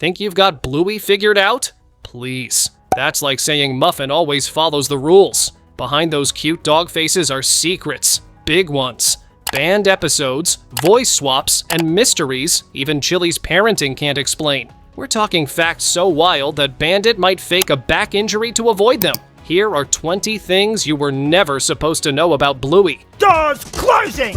Think you've got Bluey figured out? Please. That's like saying Muffin always follows the rules. Behind those cute dog faces are secrets. Big ones. Banned episodes, voice swaps, and mysteries even Chilli's parenting can't explain. We're talking facts so wild that Bandit might fake a back injury to avoid them. Here are 20 things you were never supposed to know about Bluey. Doors closing!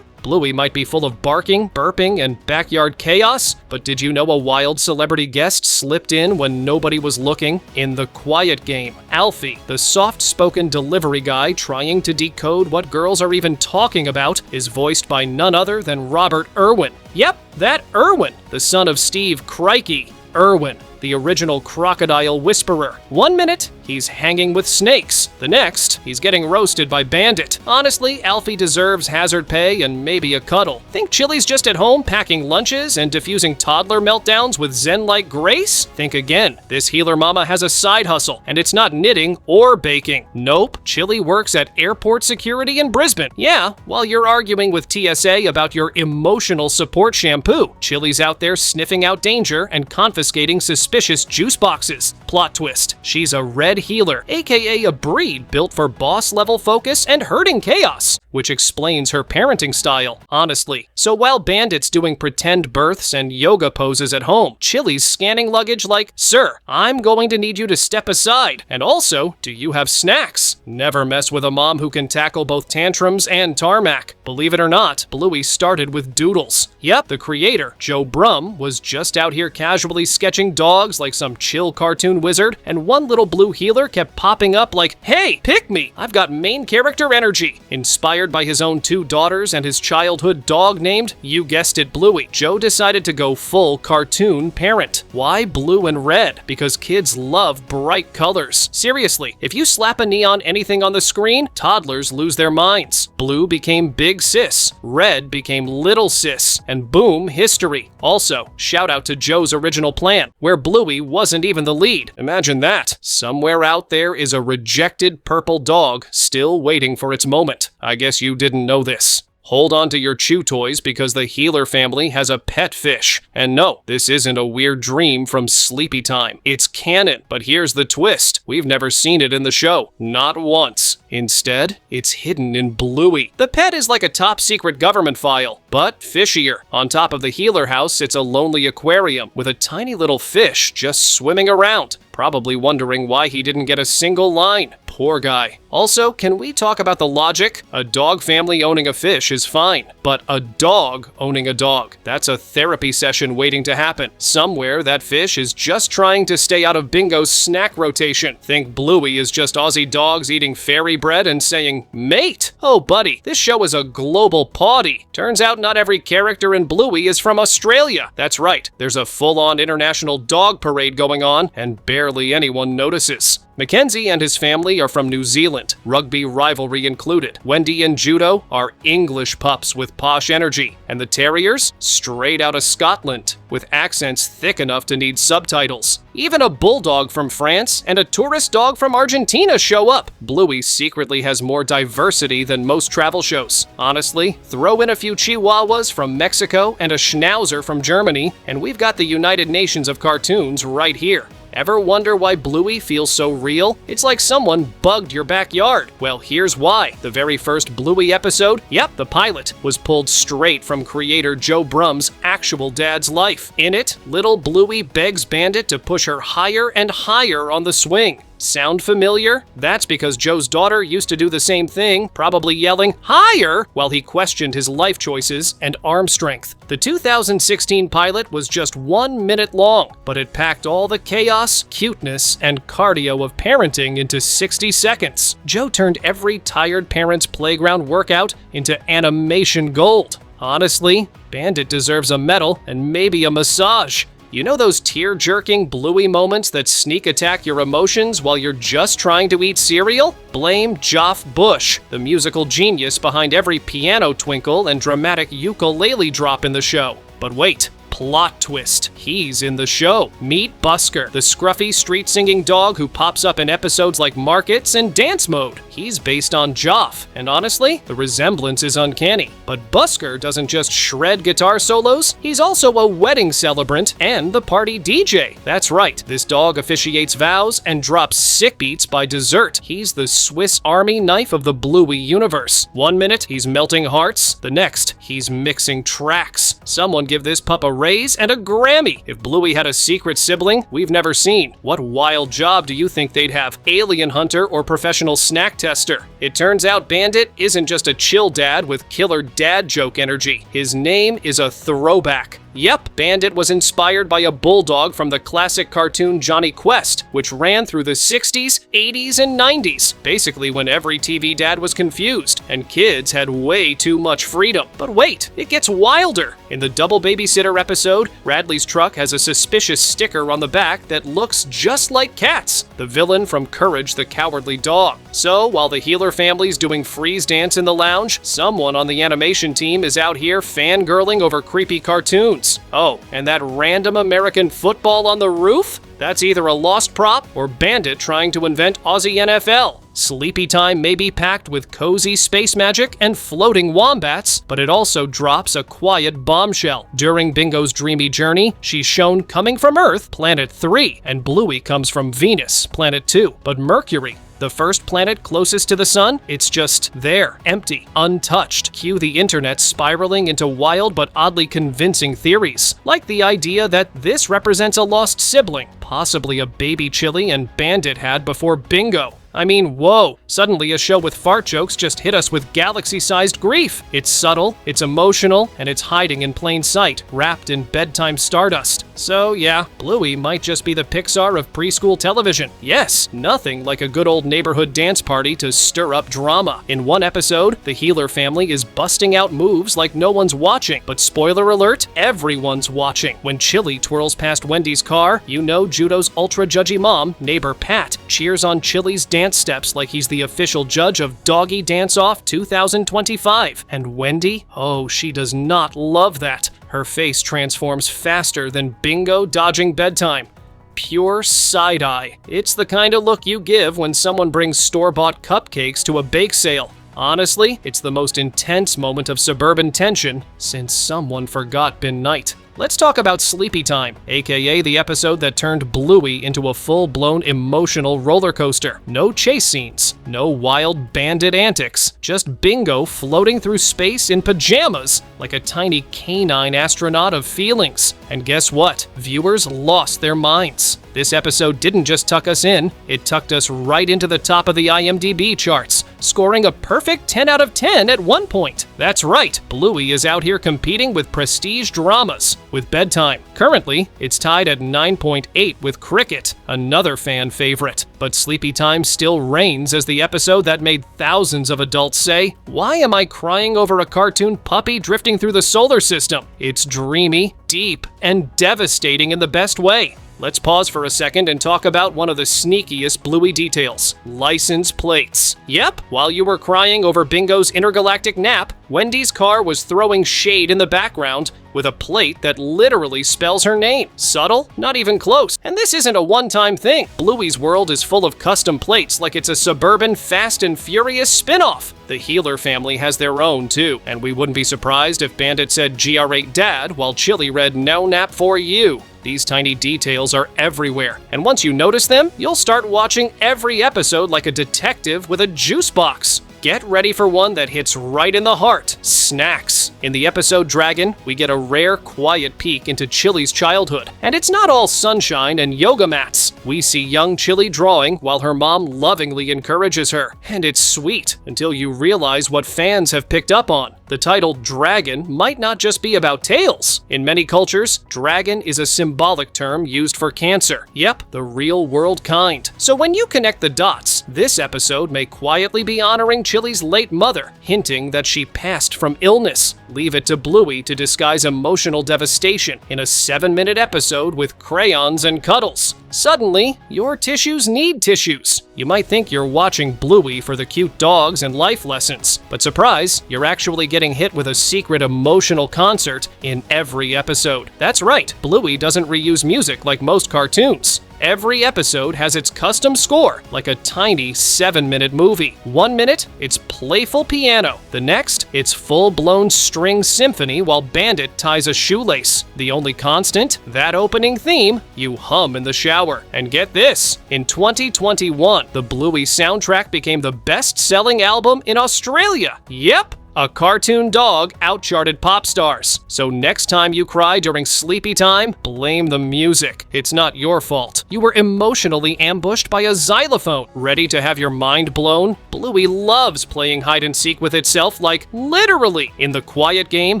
Bluey might be full of barking, burping, and backyard chaos, but did you know a wild celebrity guest slipped in when nobody was looking? In The Quiet Game, Alfie, the soft-spoken delivery guy trying to decode what girls are even talking about, is voiced by none other than Robert Irwin. Yep, that Irwin, the son of Steve Crikey. Irwin, the original crocodile whisperer. 1 minute, he's hanging with snakes. The next, he's getting roasted by Bandit. Honestly, Alfie deserves hazard pay and maybe a cuddle. Think Chilli's just at home packing lunches and diffusing toddler meltdowns with zen-like grace? Think again. This healer mama has a side hustle, and it's not knitting or baking. Nope, Chilli works at airport security in Brisbane. Yeah, while you're arguing with TSA about your emotional support shampoo, Chilli's out there sniffing out danger and confiscating suspicious juice boxes. Plot twist, she's a red healer, aka a breed built for boss-level focus and herding chaos, which explains her parenting style, honestly. So while Bandit's doing pretend births and yoga poses at home, Chilli's scanning luggage like, "Sir, I'm going to need you to step aside. And also, do you have snacks?" Never mess with a mom who can tackle both tantrums and tarmac. Believe it or not, Bluey started with doodles. Yep, the creator, Joe Brum, was just out here casually sketching dogs like some chill cartoon wizard, and one little blue healer kept popping up like, "Hey, pick me! I've got main character energy." Inspired by his own 2 daughters and his childhood dog named, you guessed it, Bluey, Joe decided to go full cartoon parent. Why blue and red? Because kids love bright colors. Seriously, if you slap a neon anything on the screen, toddlers lose their minds. Blue became big sis, red became little sis, and boom, history. Also, shout out to Joe's original plan, where Bluey wasn't even the lead. Imagine that. Somewhere out there is a rejected purple dog still waiting for its moment. I guess you didn't know this. Hold on to your chew toys because the healer family has a pet fish. And no, this isn't a weird dream from Sleepy Time. It's canon, but here's the twist. We've never seen it in the show. Not once. Instead, it's hidden in Bluey. The pet is like a top-secret government file, but fishier. On top of the healer house sits a lonely aquarium with a tiny little fish just swimming around, probably wondering why he didn't get a single line. Poor guy. Also, can we talk about the logic? A dog family owning a fish is fine, but a dog owning a dog, that's a therapy session waiting to happen. Somewhere that fish is just trying to stay out of Bingo's snack rotation. Think Bluey is just Aussie dogs eating fairy bread and saying, "Mate!" Oh buddy, this show is a global party. Turns out not every character in Bluey is from Australia. That's right, there's a full-on international dog parade going on, and barely anyone notices. Mackenzie and his family are from New Zealand, rugby rivalry included. Wendy and Judo are English pups with posh energy, and the Terriers, straight out of Scotland, with accents thick enough to need subtitles. Even a bulldog from France and a tourist dog from Argentina show up. Bluey secretly has more diversity than most travel shows. Honestly, throw in a few Chihuahuas from Mexico and a Schnauzer from Germany, and we've got the United Nations of cartoons right here. Ever wonder why Bluey feels so real? It's like someone bugged your backyard. Well, here's why. The very first Bluey episode, yep, the pilot, was pulled straight from creator Joe Brum's actual dad's life. In it, little Bluey begs Bandit to push her higher and higher on the swing. Sound familiar? That's because Joe's daughter used to do the same thing, probably yelling, "Higher!" while he questioned his life choices and arm strength. The 2016 pilot was just 1 minute long, but it packed all the chaos, cuteness, and cardio of parenting into 60 seconds. Joe turned every tired parent's playground workout into animation gold. Honestly, Bandit deserves a medal and maybe a massage. You know those tear-jerking Bluey moments that sneak attack your emotions while you're just trying to eat cereal? Blame Joff Bush, the musical genius behind every piano twinkle and dramatic ukulele drop in the show. But wait, Plot twist. He's in the show. Meet Busker, the scruffy street-singing dog who pops up in episodes like Markets and Dance Mode. He's based on Joff, and honestly, the resemblance is uncanny. But Busker doesn't just shred guitar solos, he's also a wedding celebrant and the party DJ. That's right, this dog officiates vows and drops sick beats by dessert. He's the Swiss Army knife of the Bluey universe. One minute, he's melting hearts. The next, he's mixing tracks. Someone give this pup a raise and a Grammy. If Bluey had a secret sibling we've never seen, what wild job do you think they'd have? Alien hunter or professional snack tester? It turns out Bandit isn't just a chill dad with killer dad joke energy. His name is a throwback. Yep, Bandit was inspired by a bulldog from the classic cartoon Johnny Quest, which ran through the 60s, 80s, and 90s, basically when every TV dad was confused, and kids had way too much freedom. But wait, it gets wilder! In the Double Babysitter episode, Radley's truck has a suspicious sticker on the back that looks just like Cat's, the villain from Courage the Cowardly Dog. So, while the Healer family's doing freeze dance in the lounge, someone on the animation team is out here fangirling over creepy cartoons. Oh, and that random American football on the roof? That's either a lost prop or Bandit trying to invent Aussie NFL. Sleepy Time may be packed with cozy space magic and floating wombats, but it also drops a quiet bombshell. During Bingo's dreamy journey, she's shown coming from Earth, Planet 3, and Bluey comes from Venus, Planet 2. But Mercury, the first planet closest to the sun, it's just there, empty, untouched. Cue the internet spiraling into wild but oddly convincing theories, like the idea that this represents a lost sibling, possibly a baby Chilli and Bandit had before Bingo. I mean, whoa, suddenly a show with fart jokes just hit us with galaxy-sized grief. It's subtle, it's emotional, and it's hiding in plain sight, wrapped in bedtime stardust. So yeah, Bluey might just be the Pixar of preschool television. Yes, nothing like a good old neighborhood dance party to stir up drama. In one episode, the Healer family is busting out moves like no one's watching. But spoiler alert, everyone's watching. When Chilli twirls past Wendy's car, you know Judo's ultra-judgy mom, neighbor Pat, cheers on Chilli's dance steps like he's the official judge of Doggy Dance Off 2025. And Wendy? Oh, she does not love that. Her face transforms faster than Bingo dodging bedtime. Pure side-eye. It's the kind of look you give when someone brings store-bought cupcakes to a bake sale. Honestly, it's the most intense moment of suburban tension since someone forgot Bin Night. Let's talk about Sleepy Time, aka the episode that turned Bluey into a full-blown emotional roller coaster. No chase scenes, no wild bandit antics, just Bingo floating through space in pajamas like a tiny canine astronaut of feelings. And guess what? Viewers lost their minds. This episode didn't just tuck us in, it tucked us right into the top of the IMDb charts, scoring a perfect 10 out of 10 at one point. That's right, Bluey is out here competing with prestige dramas, with Bedtime. Currently, it's tied at 9.8 with Cricket, another fan favorite. But Sleepy Time still reigns as the episode that made thousands of adults say, "Why am I crying over a cartoon puppy drifting through the solar system?" It's dreamy, deep, and devastating in the best way. Let's pause for a second and talk about one of the sneakiest Bluey details: license plates. Yep, while you were crying over Bingo's intergalactic nap, Wendy's car was throwing shade in the background with a plate that literally spells her name. Subtle? Not even close. And this isn't a one-time thing. Bluey's world is full of custom plates like it's a suburban Fast and Furious spin-off. The Healer family has their own too, and we wouldn't be surprised if Bandit said GR8 Dad while Chilli read No Nap for You. These tiny details are everywhere, and once you notice them, you'll start watching every episode like a detective with a juice box. Get ready for one that hits right in the heart: snacks. In the episode Dragon, we get a rare, quiet peek into Chilli's childhood. And it's not all sunshine and yoga mats. We see young Chilli drawing while her mom lovingly encourages her. And it's sweet until you realize what fans have picked up on. The title Dragon might not just be about tails. In many cultures, dragon is a symbolic term used for cancer. Yep, the real world kind. So when you connect the dots, this episode may quietly be honoring Chilli's late mother, hinting that she passed from illness. Leave it to Bluey to disguise emotional devastation in a 7-minute episode with crayons and cuddles. Suddenly, your tissues need tissues. You might think you're watching Bluey for the cute dogs and life lessons, but surprise, you're actually getting hit with a secret emotional concert in every episode. That's right, Bluey doesn't reuse music like most cartoons. Every episode has its custom score, like a tiny 7-minute movie. 1 minute, it's playful piano. The next, it's full-blown string symphony while Bandit ties a shoelace. The only constant, that opening theme, you hum in the shower. And get this, in 2021, the Bluey soundtrack became the best-selling album in Australia. Yep! A cartoon dog outcharted pop stars. So next time you cry during sleepy time, blame the music. It's not your fault. You were emotionally ambushed by a xylophone. Ready to have your mind blown? Bluey loves playing hide and seek with itself, like literally. In the quiet game,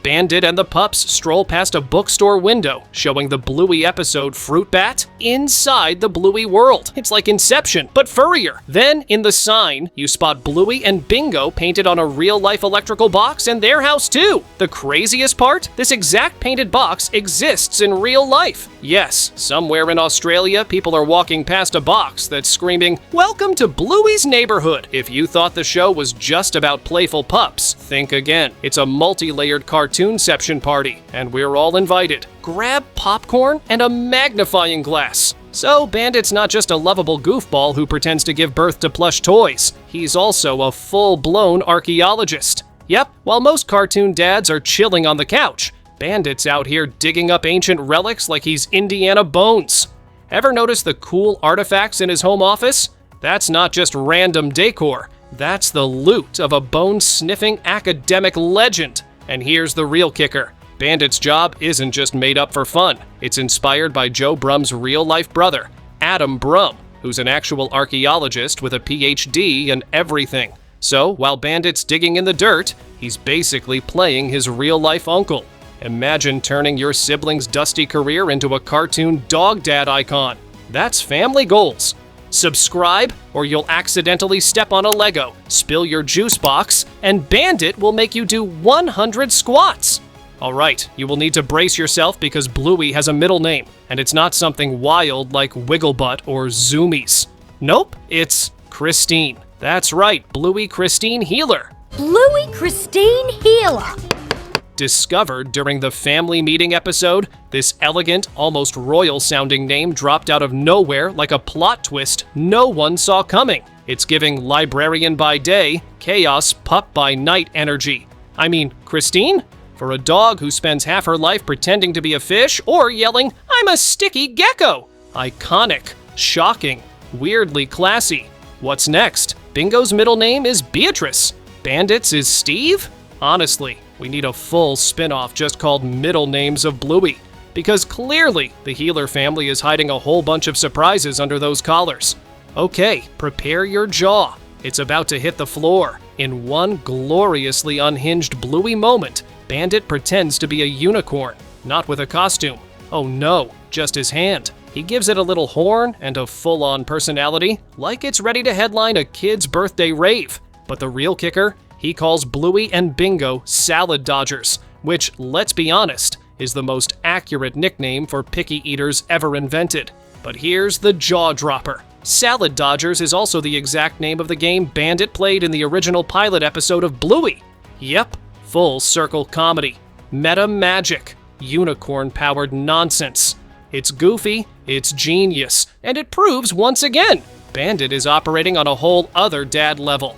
Bandit and the pups stroll past a bookstore window, showing the Bluey episode Fruit Bat inside the Bluey world. It's like Inception, but furrier. Then, in the sign, you spot Bluey and Bingo painted on a real-life electrical box in their house too. The craziest part? This exact painted box exists in real life. Yes, somewhere in Australia, people are walking past a box that's screaming, "Welcome to Bluey's neighborhood." If you thought the show was just about playful pups, think again. It's a multi-layered cartoonception party, and we're all invited. Grab popcorn and a magnifying glass. So, Bandit's not just a lovable goofball who pretends to give birth to plush toys. He's also a full-blown archaeologist. Yep, while most cartoon dads are chilling on the couch, Bandit's out here digging up ancient relics like he's Indiana Bones. Ever notice the cool artifacts in his home office? That's not just random decor. That's the loot of a bone-sniffing academic legend. And here's the real kicker. Bandit's job isn't just made up for fun. It's inspired by Joe Brum's real-life brother, Adam Brum, who's an actual archaeologist with a PhD and everything. So, while Bandit's digging in the dirt, he's basically playing his real-life uncle. Imagine turning your sibling's dusty career into a cartoon dog dad icon. That's family goals. Subscribe, or you'll accidentally step on a Lego, spill your juice box, and Bandit will make you do 100 squats. Alright, you will need to brace yourself because Bluey has a middle name, and it's not something wild like Wigglebutt or Zoomies. Nope, it's Christine. That's right, Bluey Christine Healer. Bluey Christine Healer. Discovered during the family meeting episode, this elegant, almost royal-sounding name dropped out of nowhere like a plot twist no one saw coming. It's giving librarian by day, chaos pup by night energy. I mean, Christine? For a dog who spends half her life pretending to be a fish or yelling, "I'm a sticky gecko." Iconic, shocking, weirdly classy. What's next? Bingo's middle name is Beatrice. Bandit's is Steve? Honestly, we need a full spin-off just called Middle Names of Bluey, because clearly the Healer family is hiding a whole bunch of surprises under those collars. Okay, prepare your jaw. It's about to hit the floor. In one gloriously unhinged Bluey moment, Bandit pretends to be a unicorn, not with a costume. Oh no, just his hand. He gives it a little horn and a full-on personality, like it's ready to headline a kid's birthday rave. But the real kicker? He calls Bluey and Bingo salad dodgers, which, let's be honest, is the most accurate nickname for picky eaters ever invented. But here's the jaw dropper. Salad Dodgers is also the exact name of the game Bandit played in the original pilot episode of Bluey. Yep, full circle comedy. Meta magic. Unicorn-powered nonsense. It's goofy, it's genius, and it proves once again, Bandit is operating on a whole other dad level.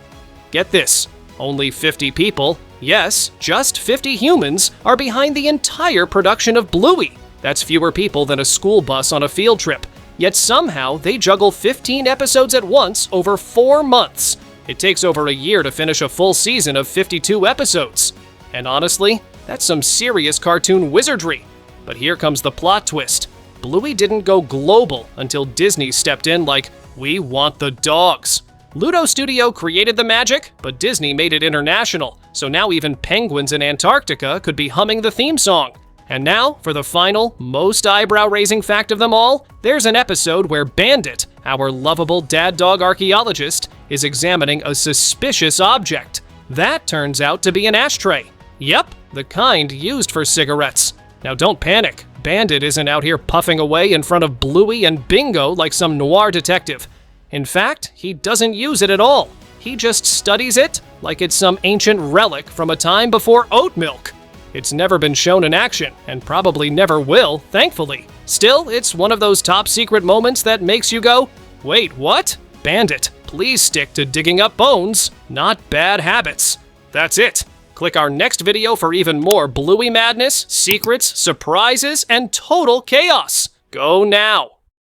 Get this, only 50 people, yes, just 50 humans, are behind the entire production of Bluey. That's fewer people than a school bus on a field trip. Yet somehow they juggle 15 episodes at once over 4 months. It takes over a year to finish a full season of 52 episodes. And honestly, that's some serious cartoon wizardry. But here comes the plot twist. Bluey didn't go global until Disney stepped in like, "We want the dogs." Ludo Studio created the magic, but Disney made it international, so now even penguins in Antarctica could be humming the theme song. And now, for the final, most eyebrow-raising fact of them all, there's an episode where Bandit, our lovable dad dog archaeologist, is examining a suspicious object. That turns out to be an ashtray. Yep, the kind used for cigarettes. Now don't panic, Bandit isn't out here puffing away in front of Bluey and Bingo like some noir detective. In fact, he doesn't use it at all. He just studies it like it's some ancient relic from a time before oat milk. It's never been shown in action, and probably never will, thankfully. Still, it's one of those top secret moments that makes you go, wait, what? Bandit, please stick to digging up bones, not bad habits. That's it. Click our next video for even more Bluey madness, secrets, surprises, and total chaos. Go now.